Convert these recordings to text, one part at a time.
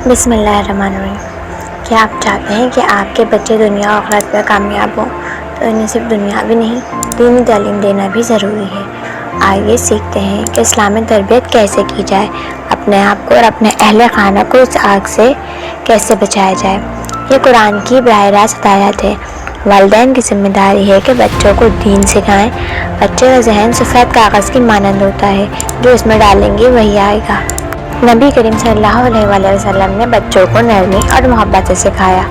بسم اللہ الرحمن الرحیم۔ کیا آپ چاہتے ہیں کہ آپ کے بچے دنیا اور آخرت میں کامیاب ہوں تو انہیں صرف دنیاوی نہیں دینی تعلیم دینا بھی ضروری ہے۔ آئیے سیکھتے ہیں کہ اسلامی تربیت کیسے کی جائے، اپنے آپ کو اور اپنے اہل خانہ کو اس آگ سے کیسے بچایا جائے۔ یہ قرآن کی براہ راست ہدایت ہے۔ والدین کی ذمہ داری ہے کہ بچوں کو دین سکھائیں۔ بچے کا ذہن سفید کاغذ کی مانند ہوتا ہے، جو اس میں ڈالیں گے وہی آئے گا۔ نبی کریم صلی اللہ علیہ وآلہ وسلم نے بچوں کو نرمی اور محبت سے سکھایا،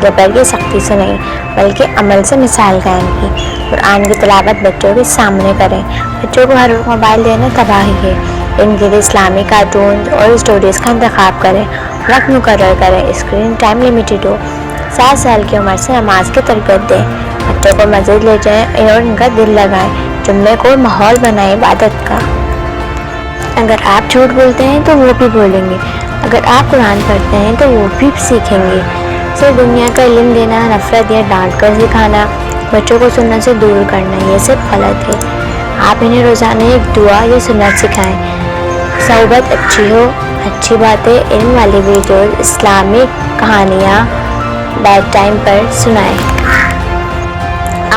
جبر کی سختی سے نہیں بلکہ عمل سے مثال قائم کی۔ قرآن کی تلاوت بچوں کے سامنے کریں۔ بچوں کو ہر وقت موبائل دینا تباہی ہے۔ ان کے لیے اسلامی کارٹونز اور اسٹوریز کا انتخاب کریں۔ وقت مقرر کریں، اسکرین ٹائم لمیٹڈ ہو۔ 7 سال کی عمر سے نماز کی تربیت دیں۔ بچوں کو مسجد لے جائیں اور ان کا دل لگائیں۔ جمعے کو ماحول بنائیں عبادت کا۔ اگر آپ جھوٹ بولتے ہیں تو وہ بھی بولیں گے، اگر آپ قرآن پڑھتے ہیں تو وہ بھی سیکھیں گے۔ صرف دنیا کا علم دینا، نفرت یا ڈانٹ کر سکھانا، بچوں کو سنت سے دور کرنا، یہ سب غلط ہے۔ آپ انہیں روزانہ ایک دعا یا سنت سکھائیں۔ صحبت اچھی ہو، اچھی باتیں، علم والی ویڈیوز، اسلامی کہانیاں بیڈ ٹائم پر سنائیں۔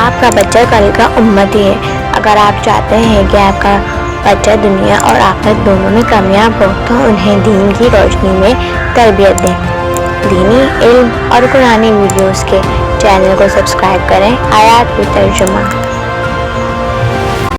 آپ کا بچہ کل کا امتی ہے۔ اگر آپ چاہتے ہیں کہ آپ کا بچہ دنیا اور آخرت دونوں میں کامیاب ہو تو انہیں دین کی روشنی میں تربیت دیں۔ دینی علم اور قرآنی ویڈیوز کے چینل کو سبسکرائب کریں۔ آیات بھی ترجمہ